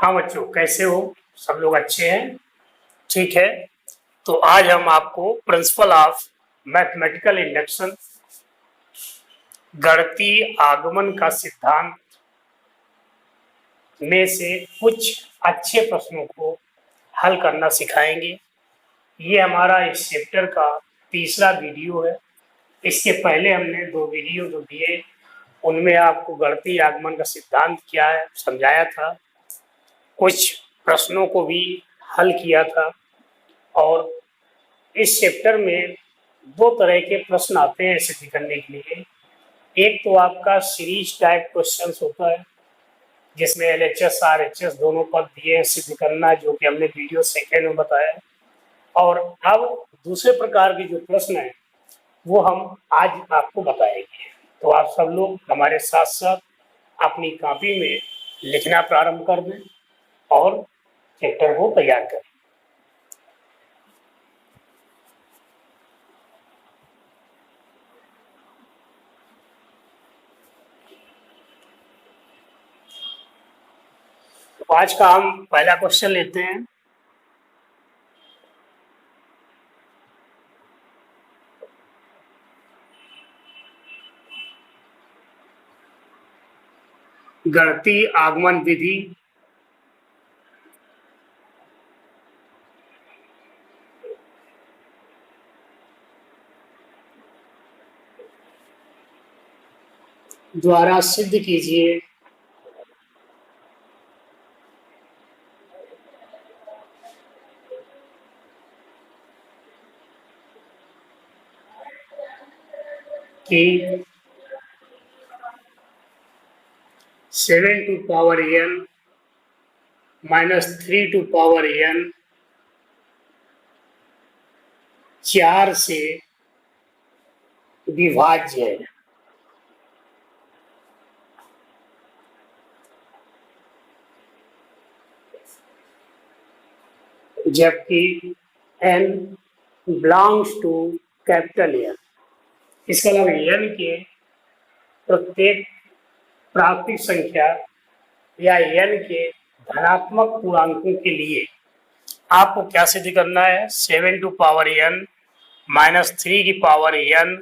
हाँ बच्चों, कैसे हो? सब लोग अच्छे हैं? ठीक है। तो आज हम आपको प्रिंसिपल ऑफ मैथमेटिकल इंडक्शन, गणितीय आगमन का सिद्धांत में से कुछ अच्छे प्रश्नों को हल करना सिखाएंगे। ये हमारा इस चैप्टर का तीसरा वीडियो है। इसके पहले हमने 2 वीडियो जो दिए उनमें आपको गणितीय आगमन का सिद्धांत क्या है समझाया था, कुछ प्रश्नों को भी हल किया था। और इस चैप्टर में 2 तरह के प्रश्न आते हैं सिद्ध करने के लिए। एक तो आपका सीरीज टाइप क्वेश्चंस होता है जिसमें एलएचएस आरएचएस दोनों पद दिए सिद्ध करना है, जो कि हमने वीडियो सेकेंड में बताया। और अब दूसरे प्रकार के जो प्रश्न हैं वो हम आज आपको बताएंगे। तो आप सब लोग हमारे साथ साथ अपनी कॉपी में लिखना प्रारंभ कर दें और चैप्टर को तैयार करें। तो आज का हम पहला क्वेश्चन लेते हैं। गणितीय आगमन विधि द्वारा सिद्ध कीजिए कि 7 to power n - 3 to power n 4 से विभाज्य है। जबकि n belongs to capital N। इसका मतलब n के प्रत्येक प्राकृतिक संख्या या n के धनात्मक पूर्णांकों के लिए आपको क्या सिद्ध करना है? 7 to power n - 3 की पावर n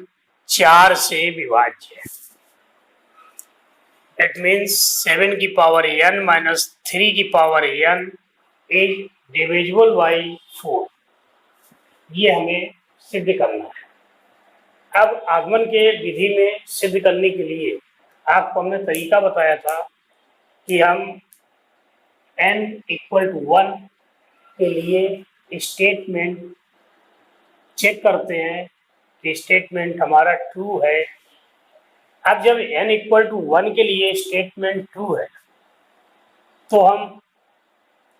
4 से विभाज्य है। That means 7 की पावर n - 3 की power n is divisible by 4। ये हमें सिद्ध करना है। अब आगमन के विधि में सिद्ध करने के लिए आपको हमने तरीका बताया था कि हम n = 1 के लिए स्टेटमेंट चेक करते हैं कि स्टेटमेंट हमारा ट्रू है। अब जब n = 1 के लिए स्टेटमेंट ट्रू है तो हम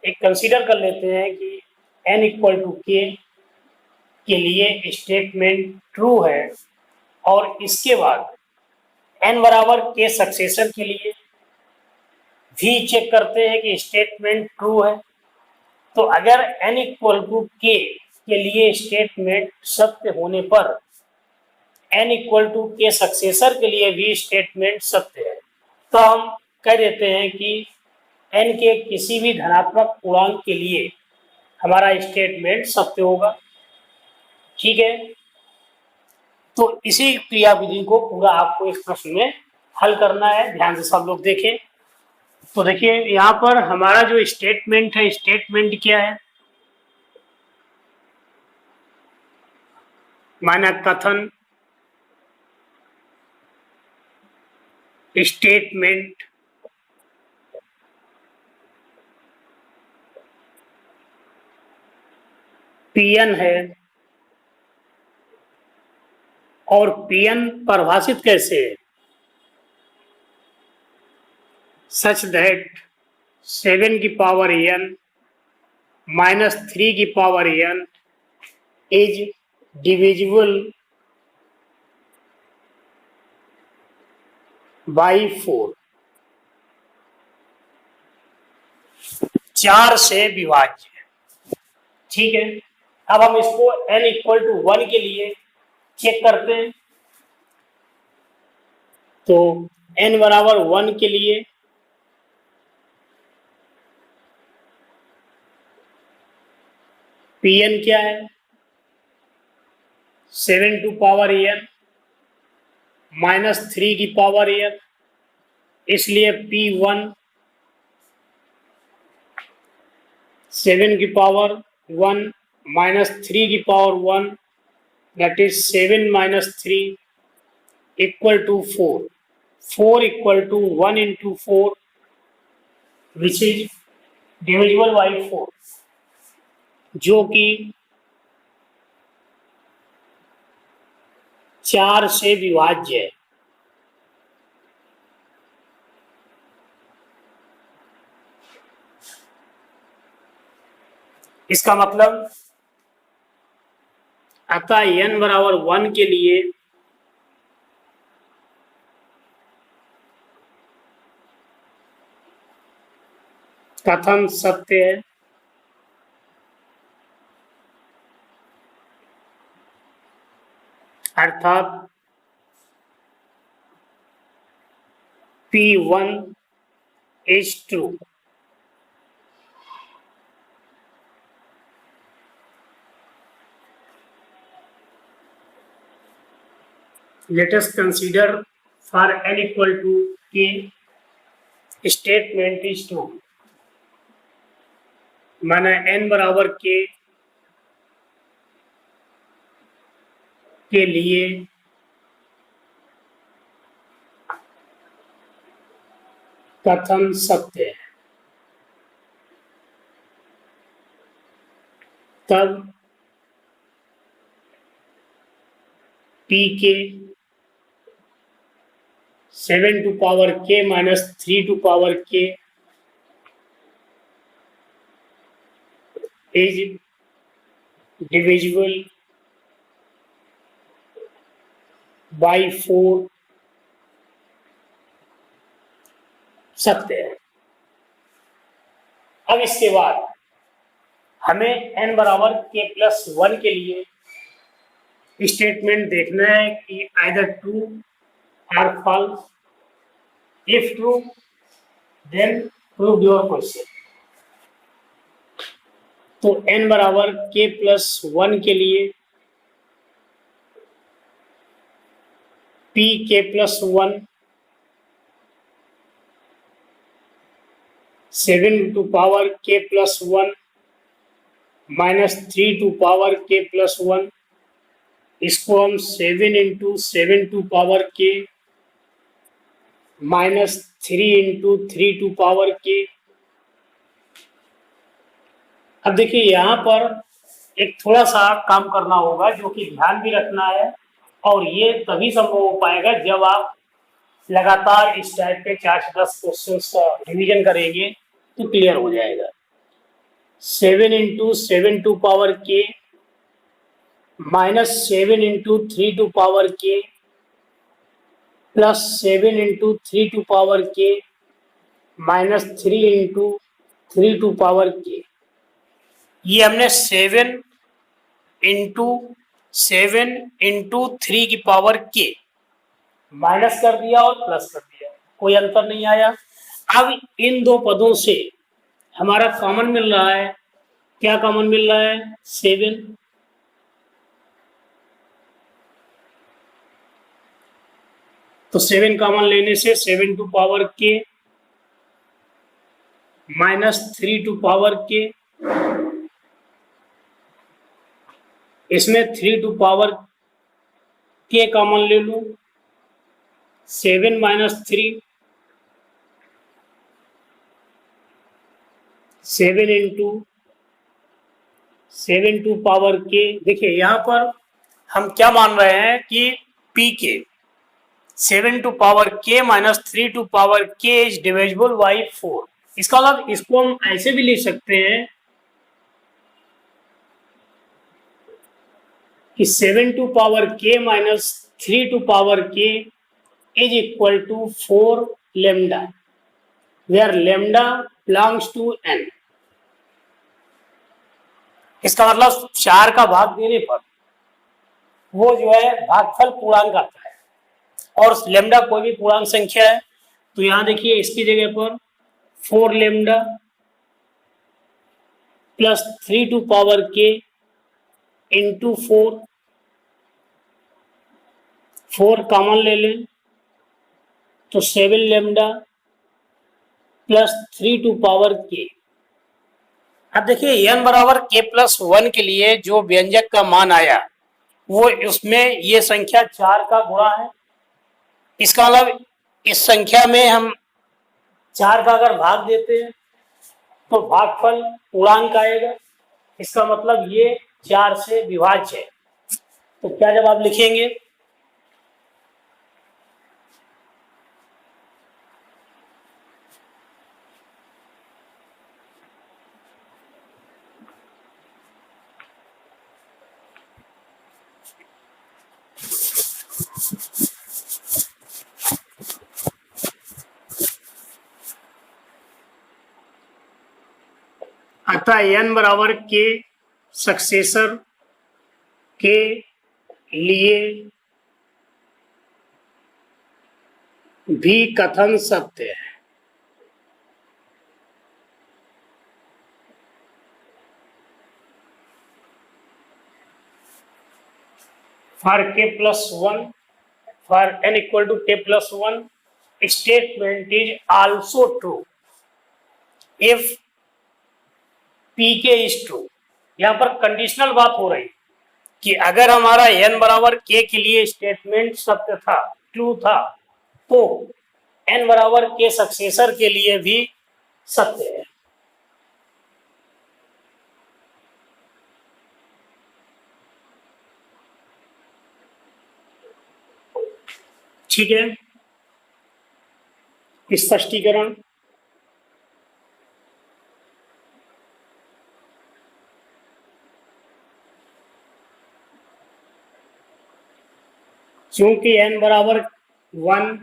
एक कंसीडर कर लेते हैं कि n = k के लिए स्टेटमेंट ट्रू है और इसके बाद n बराबर k सक्सेसर के लिए भी चेक करते हैं कि स्टेटमेंट ट्रू है। तो अगर n = k के लिए स्टेटमेंट सत्य होने पर n = k सक्सेसर के लिए भी स्टेटमेंट सत्य है, तो हम कह देते हैं कि n के किसी भी धनात्मक पूर्णांक के लिए हमारा स्टेटमेंट सत्य होगा। ठीक है, तो इसी क्रियाविधि को पूरा आपको इस प्रश्न में हल करना है। ध्यान से सब लोग देखें। तो देखिए यहाँ पर हमारा जो स्टेटमेंट है, स्टेटमेंट क्या है? माना कथन, स्टेटमेंट, पीएन है। और पीएन परिभाषित कैसे है? सच दैट 7 की पावर n - 3 की power n is divisible by 4। 4 से विभाज्य। ठीक है, अब हम इसको n = 1 के लिए चेक करते हैं। तो n बराबर 1 के लिए Pn क्या है 7 टू पावर n -3 की पावर n, इसलिए P1 7 की पावर 1 -3 की power 1, that is 7 - 3 equal to 4. 4 equal to 1 into 4, which is divisible by 4, जो कि 4 से विभाज्य है। इसका मतलब अतः n बराबर 1 के लिए कथन सत्य है, अर्थात P1 is true। Let us consider for n equal to k, statement is true। माना n बराबर k के लिए कथन सत्य है, तब p के 7 to power k -3 to power k is divisible by 4 सत्य है। अब इसके बाद हमें n बराबर k+1 के लिए स्टेटमेंट देखना है कि either true or false। If true, then prove your question। तो n बराबर k+1 के लिए pk+1 7 to power k+1 -3 to power k+1, इसको हम 7 into 7 to power k -3 into 3 to power k। अब देखिए यहाँ पर एक थोड़ा सा काम करना होगा जो कि ध्यान भी रखना है, और ये तभी संभव हो पाएगा जब आप लगातार इस टाइप के 4 से 10 क्वेश्चंस का रिवीजन करेंगे तो क्लियर हो जाएगा। 7 into 7 to power k -7 into 3 to power k plus 7 into 3 to power k -3 into 3 to power k। ये हमने 7 इंटू 3 की पावर k माइनस कर दिया और प्लस कर दिया, कोई अंतर नहीं आया। अब इन दो पदों से हमारा कॉमन मिल रहा है, क्या कॉमन मिल रहा है 7, तो 7 कॉमन लेने से 7 to power k -3 to power k, इसमें 3 टू पावर k कॉमन ले लूं, 7 - 3 7 इंटू 7 टू पावर k। देखिए यहाँ पर हम क्या मान रहे हैं कि p के 7 to power k -3 to power k is divisible by 4। इसका मतलब इसको हम ऐसे भी लिख सकते हैं कि 7 to power k -3 to power k is equal to 4 lambda, where lambda belongs to n। इसका मतलब 4 का भाग देने पर वो जो है भागफल पूर्णांक आता है, और लेमडा कोई भी पूर्णांक संख्या है, तो यहां देखिए इसकी जगह पर 4 lambda plus 3 to power k into 4, 4 common ले लें तो 7 लेमडा प्लस 3 टू पावर के। अब देखिए n बराबर k प्लस 1 के लिए जो व्यंजक का मान आया वो उसमें ये संख्या 4 का गुणा है। इसका मतलब इस संख्या में हम 4 का अगर भाग देते हैं तो भागफल पूर्णांक आएगा। इसका मतलब ये 4 से विभाज्य है। तो क्या जवाब लिखेंगे? अतः n बराबर के सक्सेसर के लिए भी कथन सत्य है। For k plus 1, for n equal to k plus 1, statement is also true if pk is true। यहाँ पर कंडीशनल बात हो रही कि अगर हमारा n बराबर k के लिए स्टेटमेंट सत्य था, ट्रू था, तो n बराबर k सक्सेसर के लिए भी सत्य है। ठीक है, स्पष्टीकरण। चूंकि n बराबर 1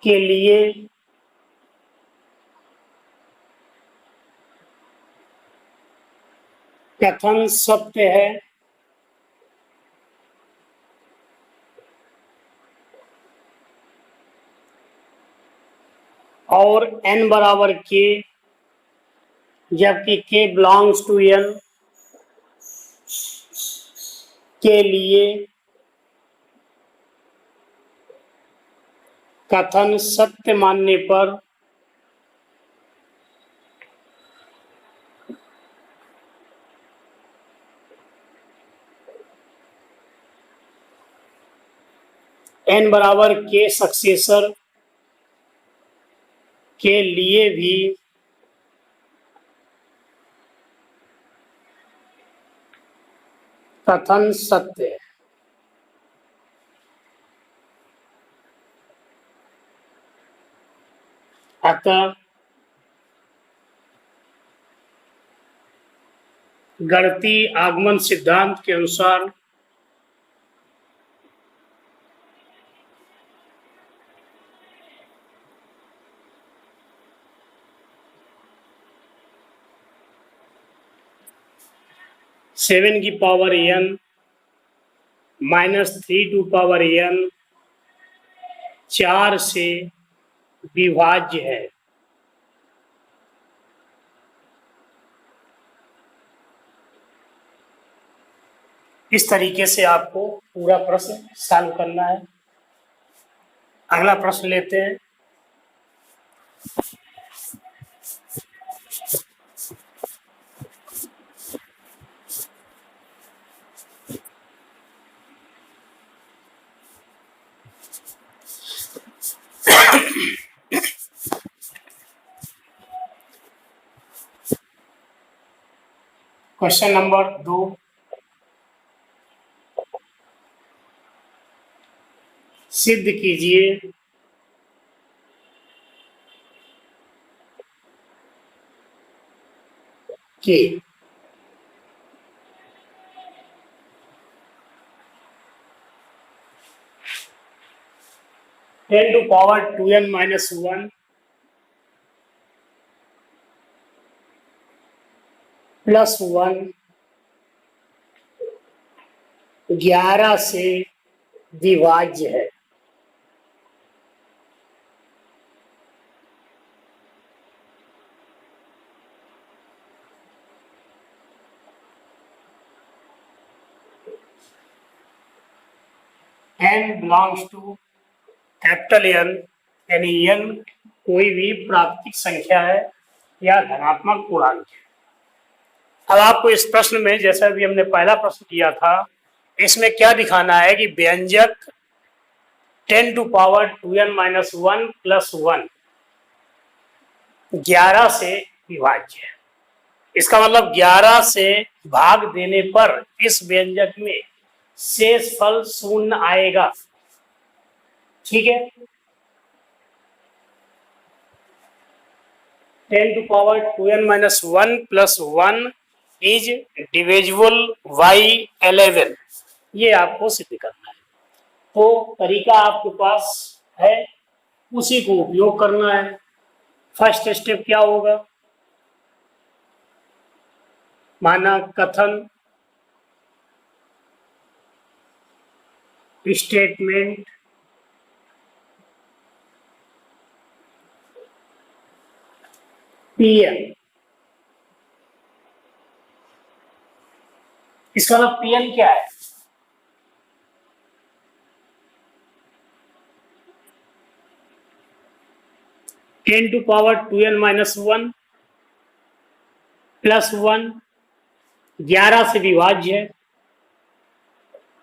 के लिए कथन सत्य है, और n बराबर k जबकि k बिलोंग्स टू n के लिए कथन सत्य मानने पर n बराबर k सक्सेसर के लिए भी कथन सत्य है। अतः गणितीय आगमन सिद्धांत के अनुसार सेवन की power n minus 3 to power n 4 से विभाज्य है। इस तरीके से आपको पूरा प्रश्न सॉल्व करना है। अगला प्रश्न लेते हैं। क्वेश्चन नंबर 2, सिद्ध कीजिए कि 10 to power 2n minus 1 plus 1 11 से विभाज्य है। n belongs to capital N, यानी n कोई भी प्राकृतिक संख्या है या धनात्मक पूर्णांक है। अब आपको इस प्रश्न में, जैसा भी हमने पहला प्रश्न किया था, इसमें क्या दिखाना है कि व्यंजक 10 to power 2n minus 1 plus 1 11 से विभाज्य है। इसका मतलब 11 से भाग देने पर इस व्यंजक में शेष फल शून्य आएगा। ठीक है, 10 to power 2n minus 1 plus 1 is divisible by 11, ये आपको सिद्ध करना है। तो तरीका आपके पास है, उसी को उपयोग करना है। फर्स्ट स्टेप क्या होगा, माना कथन, स्टेटमेंट, पीएन। इसका मतलब पीएन क्या है, ten to power 2n minus 1 plus 1 11 से विभाज्य है,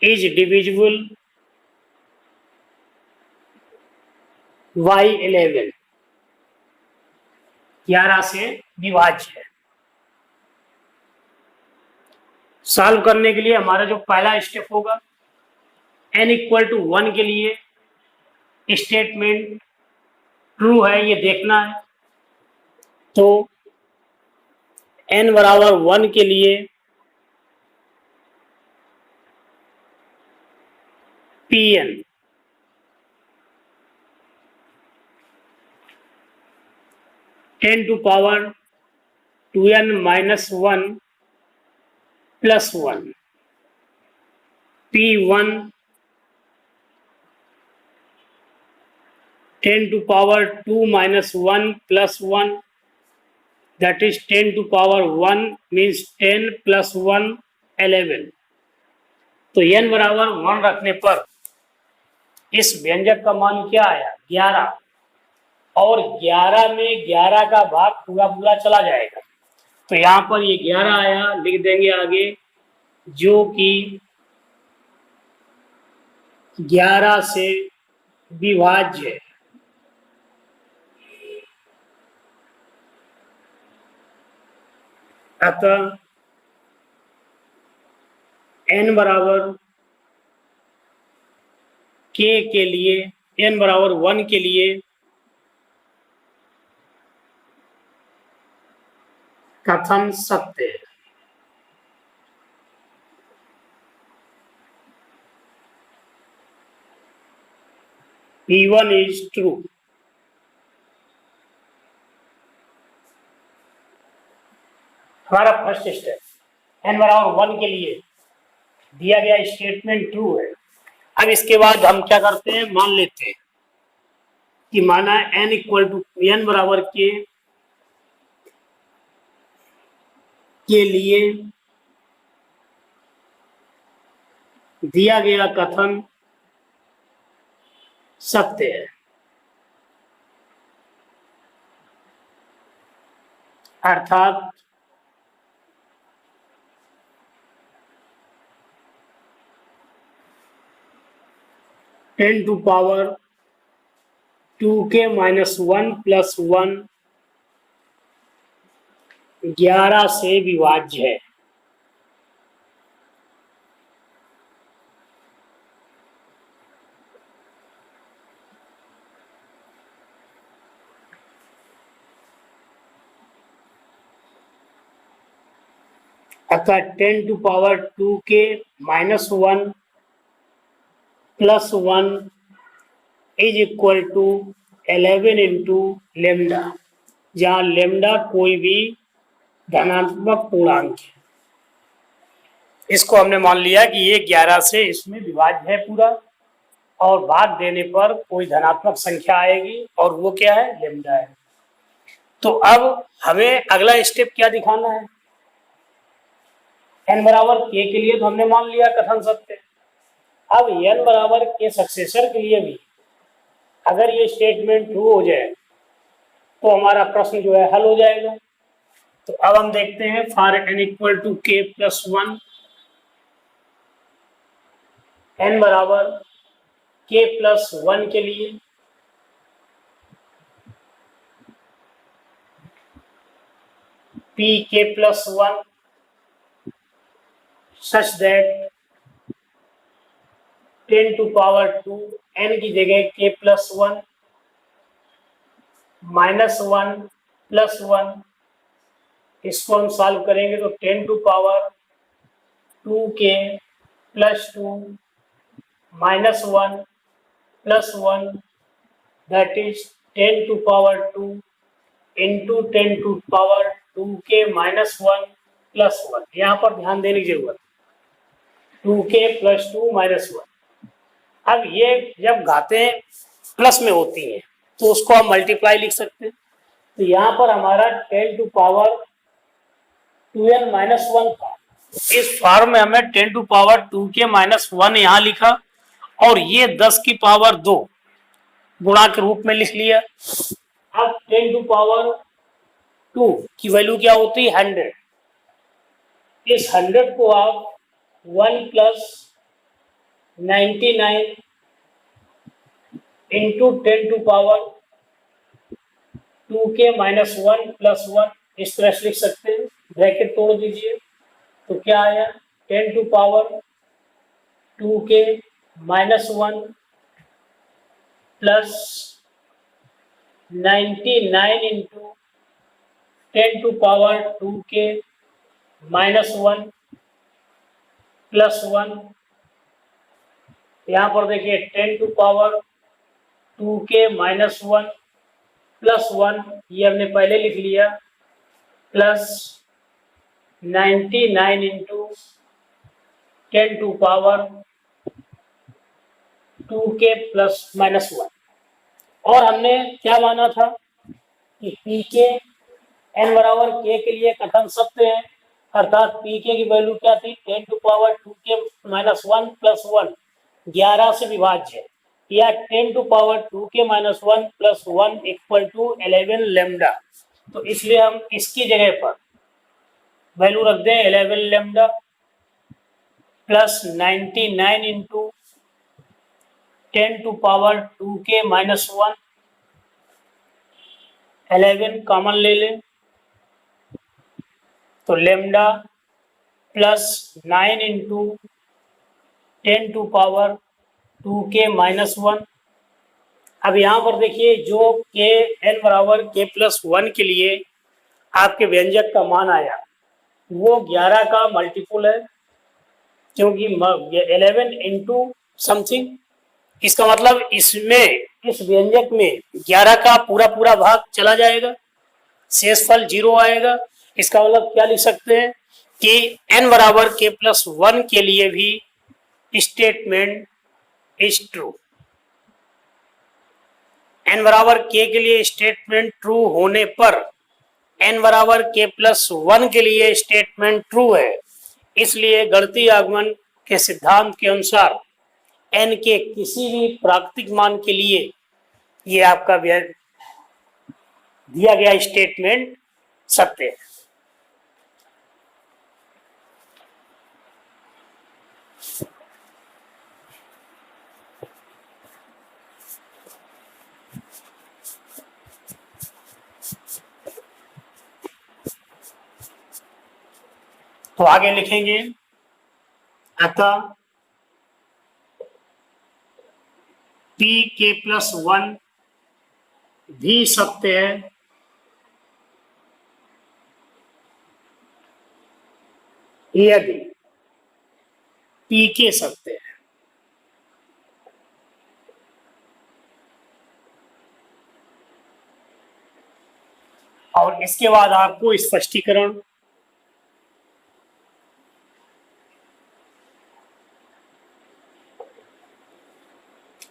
इज डिविजिबल बाई 11, 11 से विभाज्य है। सॉल्व करने के लिए हमारा जो पहला स्टेप होगा, n इक्वल टू 1 के लिए स्टेटमेंट ट्रू है ये देखना है। तो n बराबर 1 के लिए Pn ten to power 2n minus 1 plus 1 P1 10 to power 2 minus 1 plus 1, that is 10 to power 1 means 10 plus 1 11। तो n बराबर 1 रखने पर इस व्यंजक का मान क्या आया, 11, और 11 में 11 का भाग पूरा पूरा चला जाएगा। तो यहाँ पर ये 11 आया, लिख देंगे आगे, जो कि 11 से विभाज्य है। अतः n बराबर k के लिए, n बराबर 1 के लिए कथन सत्य है। P1 is true। हमारा फर्स्ट स्टेप, n बराबर 1 के लिए दिया गया स्टेटमेंट ट्रू है। अब इसके बाद हम क्या करते हैं, मान लेते हैं कि माना n इक्वल टू n बराबर के लिए दिया गया कथन सत्य है, अर्थात ten to power 2k minus 1 plus 1 11 से विभाज्य है। अतः 10 to power 2k minus 1 plus 1 is equal to 11 into lambda, जहाँ लेमडा कोई भी धनात्मक पूर्णांक है। इसको हमने मान लिया कि ये 11 से इसमें विभाज्य है पूरा, और भाग देने पर कोई धनात्मक संख्या आएगी और वो क्या है, लेमडा है। तो अब हमें अगला स्टेप क्या दिखाना है, n बराबर k के लिए तो हमने मान लिया कथन सत्य, अब n बराबर के सक्सेसर के लिए भी अगर ये स्टेटमेंट ट्रू हो जाए तो हमारा प्रश्न जो है हल हो जाएगा। तो अब हम देखते हैं for n equal to k plus 1, n बराबर k प्लस 1 के लिए p k प्लस 1 सच दैट 10 टू पावर 2 n की जगह k प्लस 1 माइनस 1 प्लस 1, इसको हम सॉल्व करेंगे तो 10 to power 2k plus 2 minus 1 plus 1 that is 10 to power 2 into 10 to power 2k minus 1 plus 1। यहाँ पर ध्यान देने की जरूरत है 2k प्लस 2 माइनस 1। अब ये जब घातें प्लस में होती हैं तो उसको हम मल्टीप्लाई लिख सकते हैं। तो यहाँ पर हमारा 10 टू पावर 2n माइनस 1 था, इस फॉर्म में हमें 10 टू पावर 2k माइनस 1 यहाँ लिखा और ये 10 की पावर 2 गुणा के रूप में लिख लिया। अब 10 टू पावर 2 की वैल्यू क्या होती है 100। इस 100 को आप 1 plus 99 into 10 to power 2k minus 1 plus 1 इस तरह से लिख सकते हैं। ब्रैकेट तोड़ दीजिए तो क्या आया 10 to power 2k minus 1 plus 99 into 10 to power 2k minus 1 plus 1। यहाँ पर देखिए 10 to power 2k minus 1 plus 1 ये हमने पहले लिख लिया plus 99 into 10 to power 2k plus minus 1। और हमने क्या माना था कि pk n बराबर k के लिए कथन सत्य है, अर्थात pk की वैल्यू क्या थी 10 to power 2k minus 1 plus 1 11 से विभाज्य है, या 10 to power 2k minus 1 plus 1 equal to 11 lambda. तो इसलिए हम इसकी जगह पर वैल्यू रख दें 11 lambda plus 99 into 10 to power 2k minus 1, 11 common ले लें तो lambda plus 9 into 10 to power 2k minus 1। अब यहाँ पर देखिए जो k n बराबर k प्लस 1 के लिए आपके व्यंजक का मान आया वो 11 का मल्टीपल है, क्योंकि 11 इंटू समथिंग, इसका मतलब इसमें इस व्यंजक में 11 का पूरा पूरा भाग चला जाएगा, शेषफल 0 आएगा। इसका मतलब क्या लिख सकते हैं कि n बराबर k प्लस 1 के लिए भी स्टेटमेंट इज ट्रू। n बराबर k के लिए स्टेटमेंट ट्रू होने पर n बराबर k प्लस 1 के लिए स्टेटमेंट ट्रू है। इसलिए गणितीय आगमन के सिद्धांत के अनुसार n के किसी भी प्राकृतिक मान के लिए ये आपका दिया गया स्टेटमेंट सत्य है। तो आगे लिखेंगे अतः pk प्लस 1 भी सत्य है यदि pk सत्य है। और इसके बाद आपको स्पष्टीकरण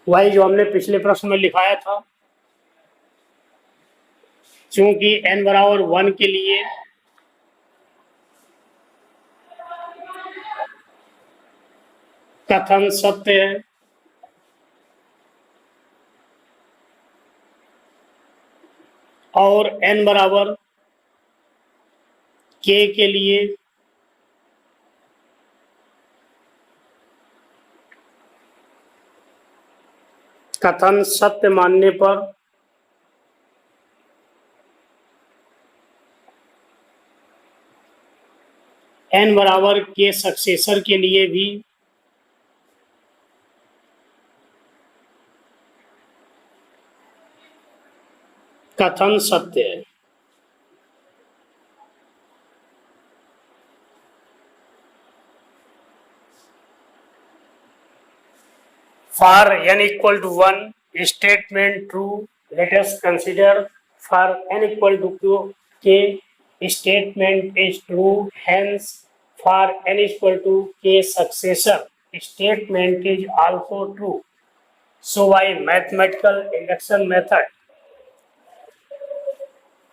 वही जो हमने पिछले प्रश्न में लिखाया था, क्योंकि n बराबर 1 के लिए कथन सत्य है। और n बराबर k के लिए कथन सत्य मानने पर n बराबर के सक्सेसर के लिए भी कथन सत्य है। For n equal to 1, statement true. Let us consider for n equal to k, statement is true. Hence, for n equal to k successor, statement is also true. So, by mathematical induction method,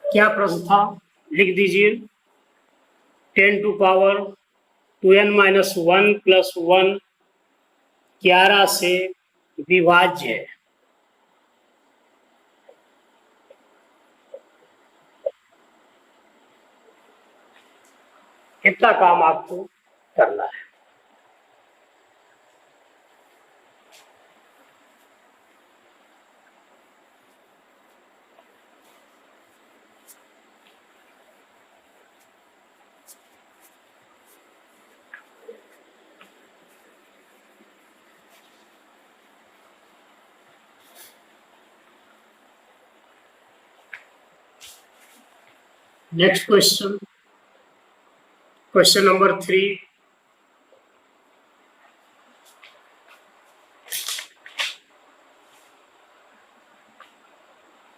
क्या प्रश्न था लिख दीजिए। 10 to power 2n minus 1 plus 1 11 से विभाज्य है। इतना काम आपको करना है। Next question, question number 3.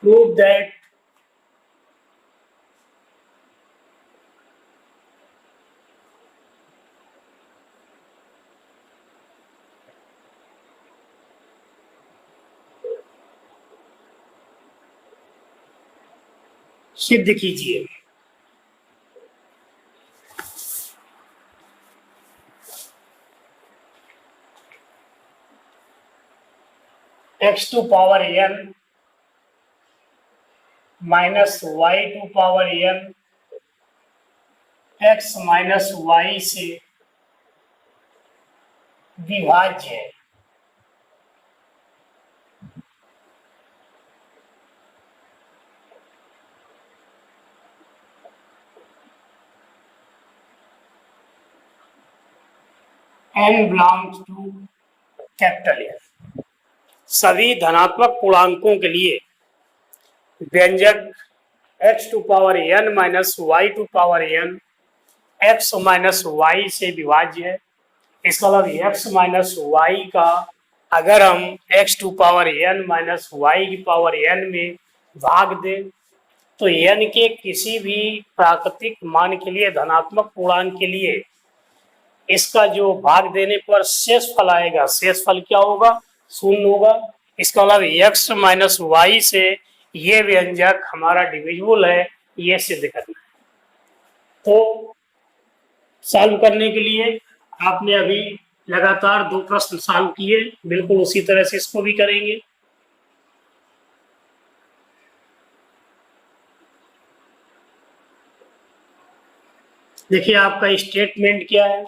Prove that सिद्ध कीजिए x to power n minus y to power n x minus y से विभाज्य है। n belongs to capital N। सभी धनात्मक पूर्णांकों के लिए व्यंजक x to power n minus y to power n x minus Y से विभाज्य है। इसका मतलब x माइनस वाई का अगर हम x to power n minus y की पावर n में भाग दें तो n के किसी भी प्राकृतिक मान के लिए धनात्मक पूर्णांक के लिए इसका जो भाग देने पर शेष फल आएगा, शेष फल क्या होगा? शून्य होगा। इसका मतलब x माइनस वाई से ये व्यंजक हमारा डिविजिबल है, ये सिद्ध करना है। तो सॉल्व करने के लिए आपने अभी लगातार 2 प्रश्न सॉल्व किए, बिल्कुल उसी तरह से इसको भी करेंगे। देखिए आपका स्टेटमेंट क्या है।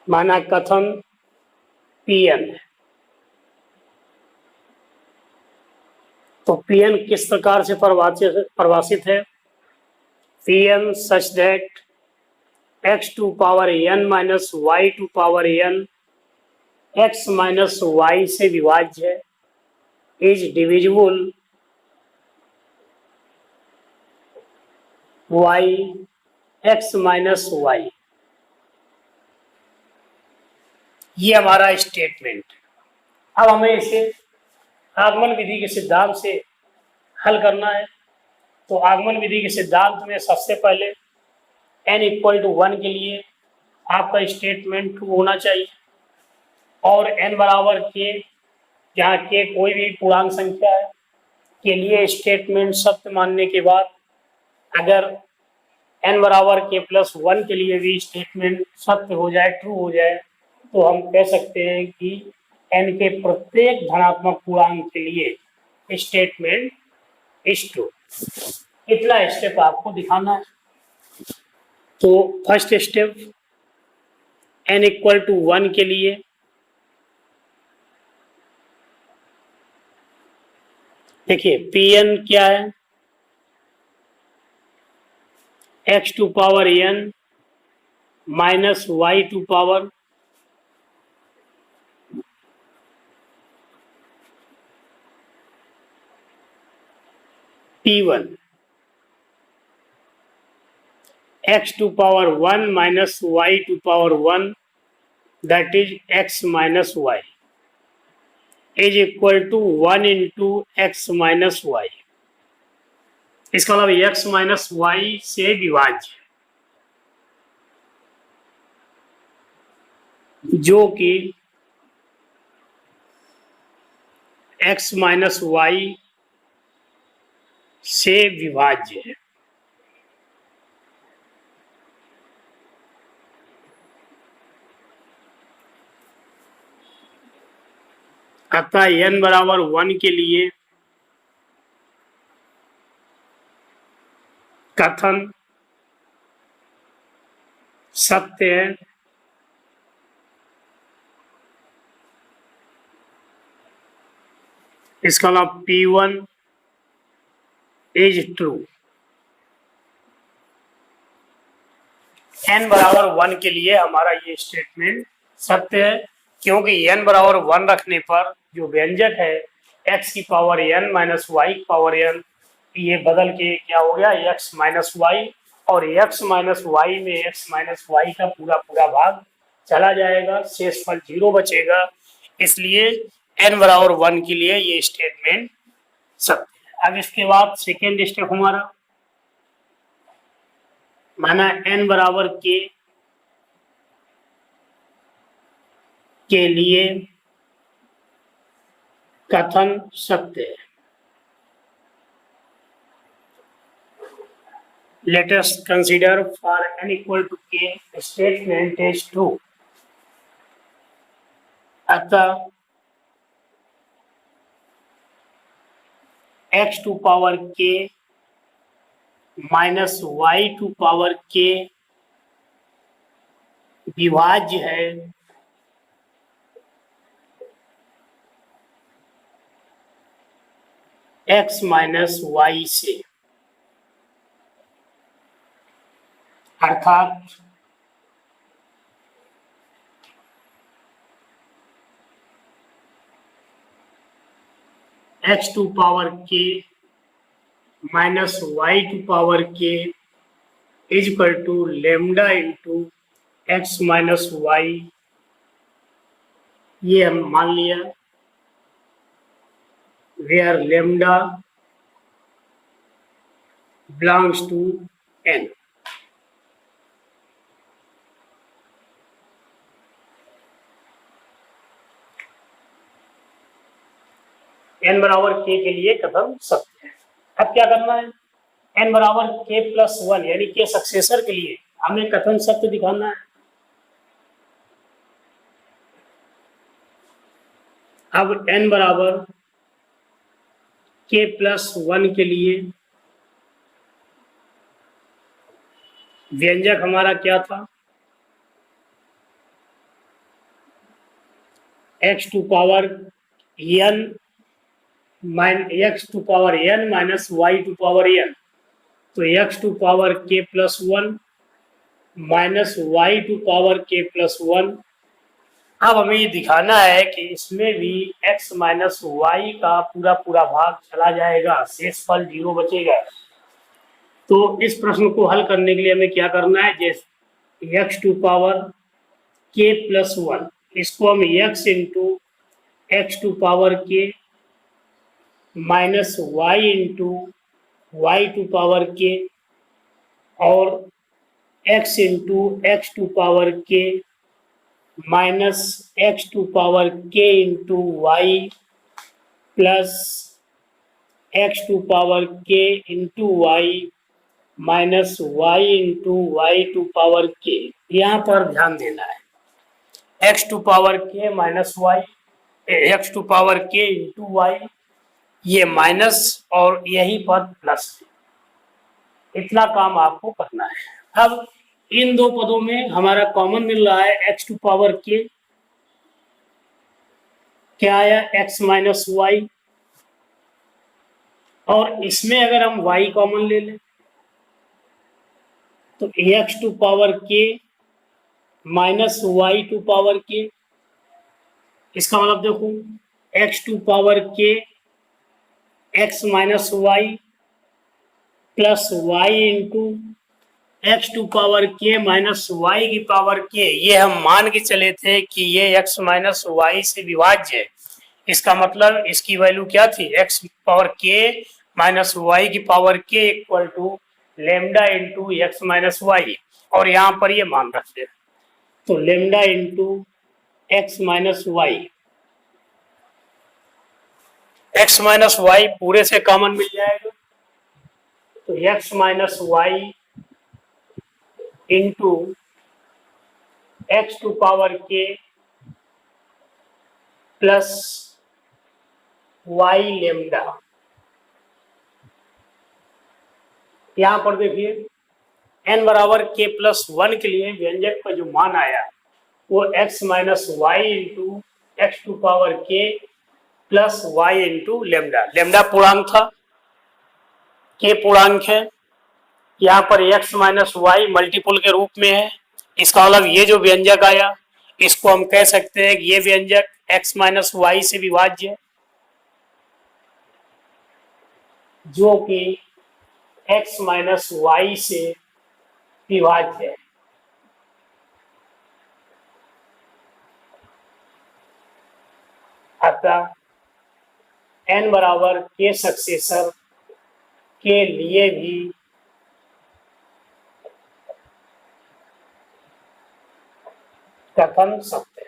माना कथन Pn है, तो Pn किस प्रकार से परिभाषित है? Pn such that x to power n minus y to power n x minus Y से विभाज्य है, is divisible y x minus y. ये हमारा स्टेटमेंट। अब हमें इसे आगमन विधि के सिद्धांत से हल करना है। तो आगमन विधि के सिद्धांत में सबसे पहले n इक्वल टू 1 के लिए आपका स्टेटमेंट ट्रू होना चाहिए और n बराबर के, जहाँ के कोई भी पूर्णांक संख्या है, के लिए स्टेटमेंट सत्य मानने के बाद अगर n बराबर k प्लस 1 के लिए भी स्टेटमेंट सत्य हो जाए, ट्रू हो जाए, तो हम कह सकते हैं कि n के प्रत्येक धनात्मक पूर्णांक के लिए स्टेटमेंट इज ट्रू। इतना स्टेप आपको दिखाना है। तो first step n equal to 1 के लिए देखिए Pn क्या है, x to power n minus y to power P1, x to power 1 minus y to power 1 that is x minus y is equal to 1 into x minus y। इसका मतलब x माइनस y से विभाज्य, जो कि x माइनस y से विभाज्य है। अतः n बराबर 1 के लिए कथन सत्य है, इसका मतलब P1 इज ट्रू। n बराबर 1 के लिए हमारा ये स्टेटमेंट सत्य है, क्योंकि n बराबर 1 रखने पर जो व्यंजक है x की पावर n माइनस वाई की पावर n, ये बदल के क्या हो गया x माइनस वाई, और x माइनस वाई में x माइनस वाई का पूरा पूरा भाग चला जाएगा, शेषफल 0 बचेगा। इसलिए n बराबर 1 के लिए ये स्टेटमेंट सत्य है। अब इसके बाद सेकेंड स्टेप हमारा माना n बराबर के लिए कथन सत्य है। Let us consider for n equal to k statement is true। अतः x to power k minus y to power k विभाज्य है x माइनस y से, अर्थात x to power k minus y to power k is equal to lambda into x minus y, ये हम मान लिया, where lambda belongs to n। n बराबर k के लिए कथन सत्य है। अब क्या करना है, n बराबर k प्लस 1 यानी k सक्सेसर के लिए हमें कथन सत्य दिखाना है। अब n बराबर k प्लस 1 के लिए व्यंजक हमारा क्या था, x to power n x to power n minus y to power n, तो x to power k plus 1 minus y to power k plus 1। अब हमें ये दिखाना है कि इसमें भी x माइनस वाई का पूरा पूरा भाग चला जाएगा, शेषफल 0 बचेगा। तो इस प्रश्न को हल करने के लिए हमें क्या करना है, जैसे x to power k plus 1, इसको हम x into x to power k minus y into y to power k और x into x to power k minus x to power k into y plus x to power k into y minus y into y to power k, यहाँ पर ध्यान देना है, x to power k minus y, x to power k into y, ये minus और यही पद plus, इतना काम आपको करना है। अब इन दो पदों में हमारा कॉमन मिल रहा है एक्स टू पावर के, क्या आया एक्स माइनस वाई, और इसमें अगर हम y कॉमन ले लें तो x to power k minus y to power k, इसका मतलब देखो x to power k x minus y plus y into x to power k minus y की पावर के, ये हम मान के चले थे कि ये एक्स माइनस वाई से विभाज्य है। इसका मतलब इसकी वैल्यू क्या थी, x power k minus y की power k equal to lambda into x minus y, और यहाँ पर ये मान रखते हैं, तो lambda into x minus y, x minus y पूरे से कॉमन मिल जाएगा, तो x minus y into x to power के प्लस वाई लेमडा। यहां पर देखिए n बराबर के प्लस वन के लिए व्यंजक का जो मान आया वो x minus y into x to power के plus y into lambda, lambda पूर्णांक था, के पूर्णांक है, यहाँ पर x माइनस वाई मल्टीपल के रूप में है, इसका मतलब ये जो व्यंजक आया इसको हम कह सकते हैं कि ये व्यंजक x माइनस वाई से विभाज्य है, जो कि x माइनस वाई से विभाज्य है। अतः n बराबर के सक्सेसर के लिए भी कथन सत्य है।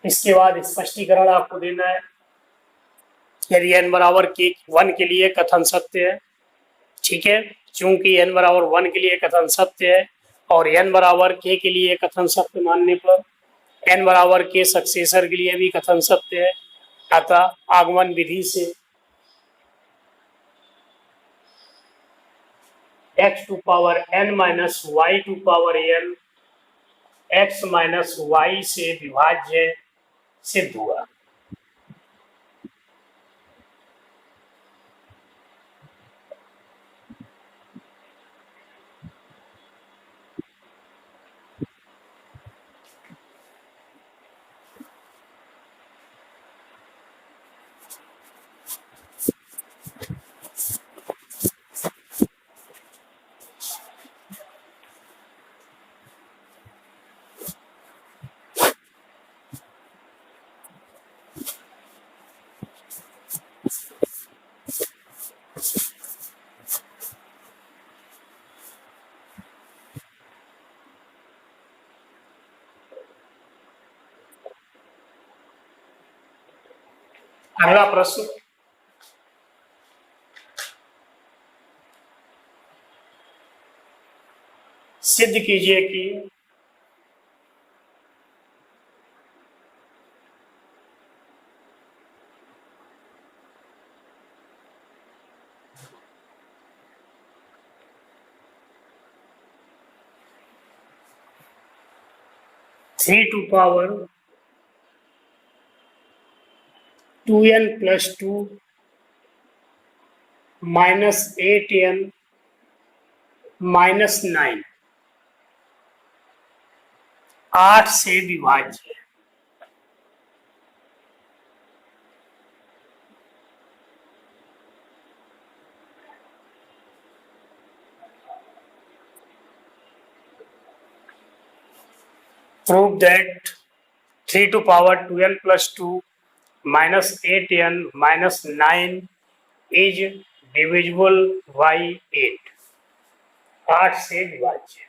इसके बाद स्पष्टीकरण आपको देना है, यदि n बराबर के वन के लिए कथन सत्य है, ठीक है, चूंकि n बराबर वन के लिए कथन सत्य है और n बराबर के लिए कथन सत्य मानने पर n बराबर के सक्सेसर के लिए भी कथन सत्य है, अतः आगमन विधि से x to power n minus y to power n x minus Y से विभाज्य सिद्ध हुआ। अगला प्रश्न, सिद्ध कीजिए कि three to power 2n plus two minus 8n minus 9 8 से विभाज्य है। Prove that 3 to power 2n plus 2 minus 8n minus 9 is divisible by 8, 8 से विभाज्य।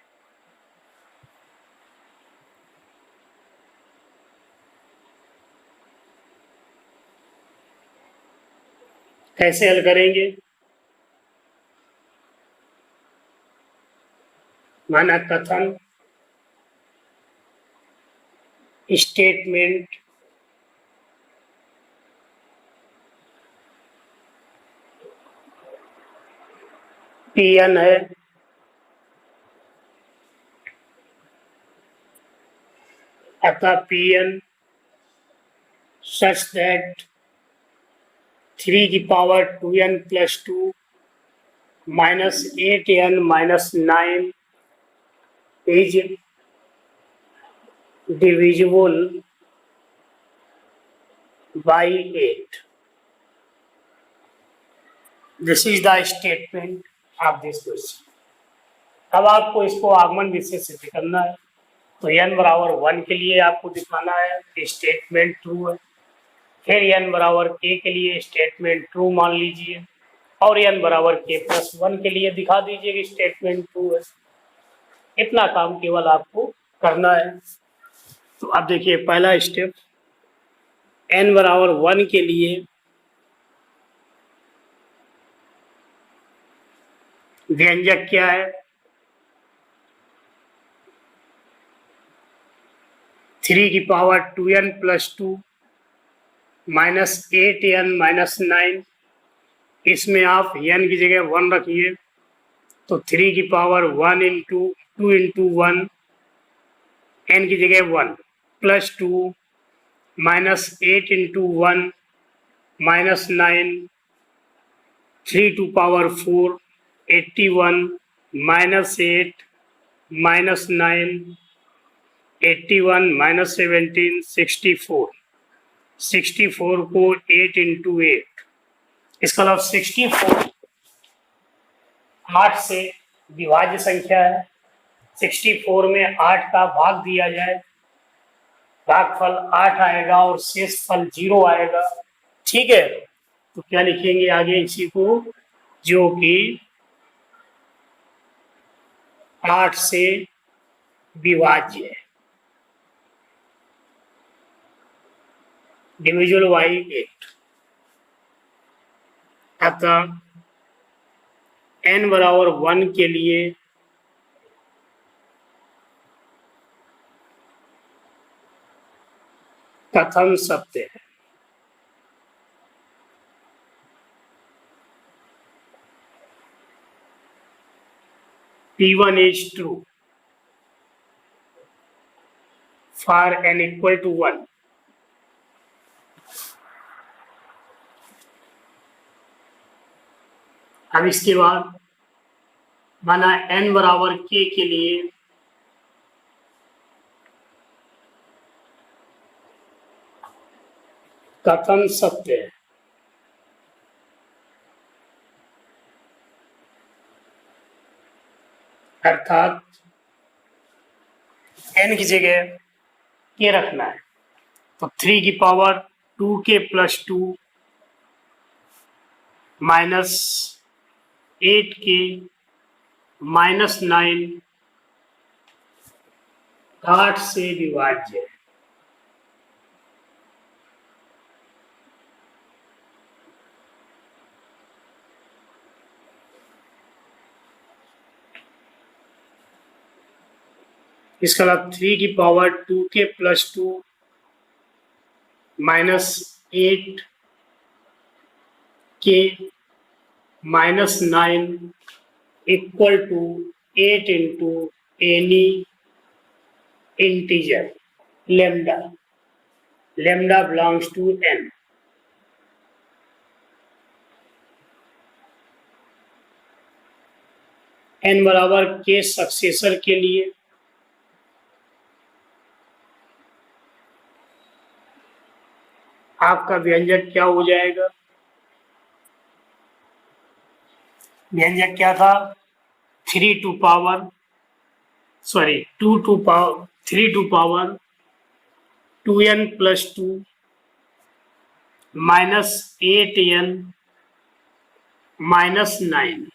कैसे हल करेंगे? माना कथन, स्टेटमेंट, Pn है, अतः Pn such that 3 की power 2n plus 2 minus 8n minus 9 is divisible by 8. This is the statement of this question. अब आपको इसको आगमन विधि से सिद्ध करना है। तो n बराबर 1 के लिए आपको दिखाना है कि स्टेटमेंट ट्रू है, फिर n बराबर k के लिए स्टेटमेंट ट्रू मान लीजिए, और n बराबर k प्लस 1 के लिए दिखा दीजिए कि स्टेटमेंट ट्रू है। इतना काम केवल आपको करना है। तो अब देखिए पहला स्टेप, n बराबर 1 के लिए व्यंजक क्या है? 3 की power 2n plus 2 minus 8n minus 9, इसमें आप n की जगह 1 रखिए, तो 3 की पावर 1 इंटू 2 इंटू 1, n की जगह 1 plus 2 minus 8 into 1 minus 9, 3 to power 4 81 minus 8 minus 9, 81 minus 17 64, 64 को 8 इंटू 8, इसका मतलब 64 8 से विभाज्य संख्या है। 64 में 8 का भाग दिया जाए, भागफल 8 आएगा और शेष फल 0 आएगा। ठीक है, तो क्या लिखेंगे आगे इसी को, जो कि 8 से विभाज्य है, डिविजिबल बाई 8। अतः n बराबर 1 के लिए कथन सत्य है। P1 is true for n equal to 1. अब इसके बाद माना n बराबर k के लिए कथन सत्य है। अर्थात n की जगह k रखना है, तो 3 की power 2k plus 2 minus 8k minus 9 8 से विभाज्य है। इसका मतलब 3 की power 2k plus 2 minus 8k minus 9 equal to 8 into any integer lambda, lambda belongs to n। n बराबर k सक्सेसर के लिए आपका व्यंजक क्या हो जाएगा? व्यंजक क्या था? 3 to power 3 to power 2n plus 2 minus 8n minus 9,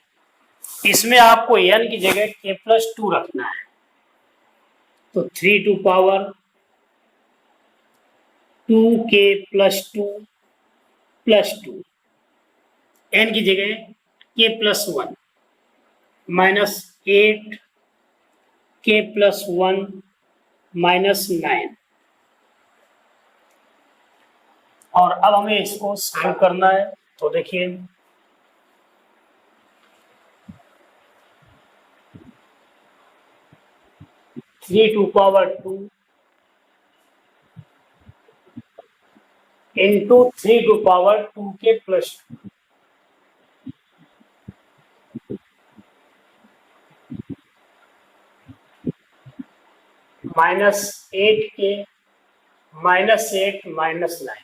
इसमें आपको n की जगह k प्लस 2 रखना है, तो 3 to power 2k plus 2 plus 2 n की जगह k plus 1 minus 8 k plus 1 minus 9। और अब हमें इसको सॉल्व करना है। तो देखिए three to power 2 into 3 to power 2k plus 2 minus 8k minus 8 minus 9।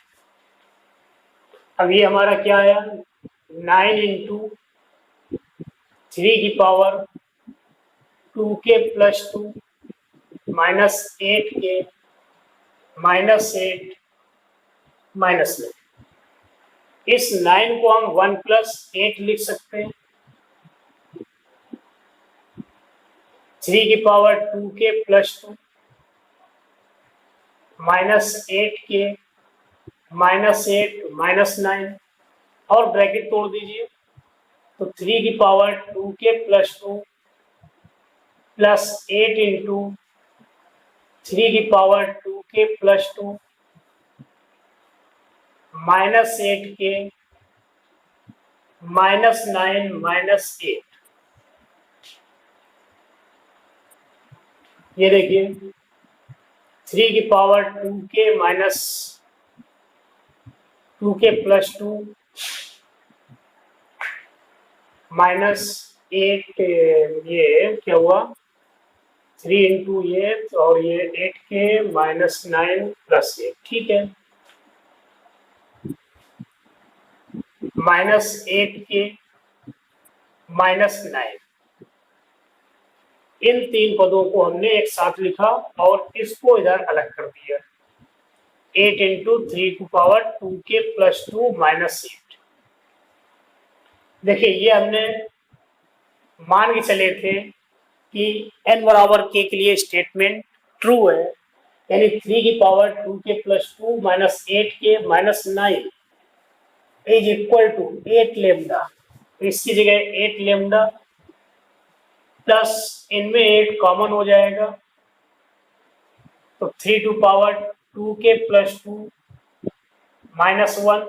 अब ये हमारा क्या आया 9 इंटू 3 की power 2k plus 2 minus 8k minus 8 minus 9। इस 9 को हम 1 प्लस 8 लिख सकते हैं। 3 की power 2k plus 2 minus 8k minus 8 minus 9 और ब्रैकेट तोड़ दीजिए। तो 3 की power 2k plus 2 plus 8 into 3 की power 2k plus 2 minus 8k minus 9 minus 8। ये देखिए 3 की power 2k minus 2k plus 2 minus 8 ये क्या हुआ 3 इंटू ये और ये 8k माइनस 9 प्लस 8। ठीक है माइनस 8k माइनस 9। इन तीन पदों को हमने एक साथ लिखा और इसको इधर अलग कर दिया। 8 into 3 to power 2k plus 2 minus 8। देखिए ये हमने मान के चले थे कि n बराबर k के लिए स्टेटमेंट ट्रू है, यानी 3 की power 2k plus 2 minus 8k minus 9 is equal to 8 lambda. इसकी जगह 8 लेमडा प्लस इनमें 8 कॉमन हो जाएगा तो 3 to power 2k plus 2 minus 1।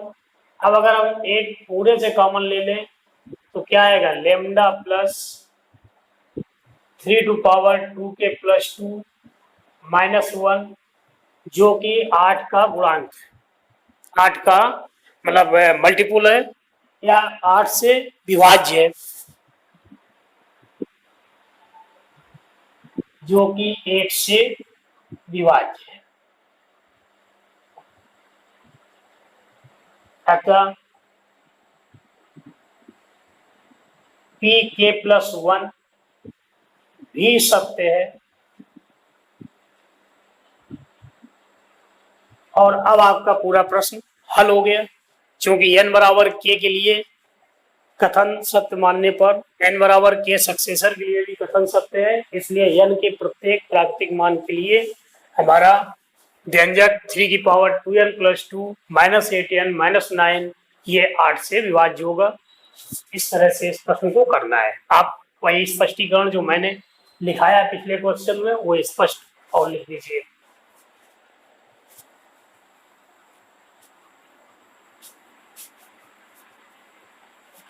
अब अगर हम 8 पूरे से कॉमन ले लें तो क्या आएगा lambda plus 3 to power 2k plus 2 minus 1 जो कि 8 का गुणांक है, 8 का मतलब मल्टीपुल है या 8 से विभाज्य है, जो कि 8 से विभाज्य है। अतः pk प्लस 1 भी सत्य है। और अब आपका पूरा प्रश्न हल हो गया, क्योंकि n बराबर k के लिए कथन सत्य मानने पर n बराबर k सक्सेसर के लिए भी कथन सत्य है। इसलिए n के प्रत्येक प्राकृतिक मान के लिए हमारा व्यंजक 3 की power 2n plus 2 minus 8n minus 9 ये 8 से विभाज्य होगा। इस तरह से इस प्रश्न को करना है। आप वही स्पष्टीकरण जो मैंने लिखाया पिछले क्वेश्चन में वो स्पष्ट और लिख दीजिए।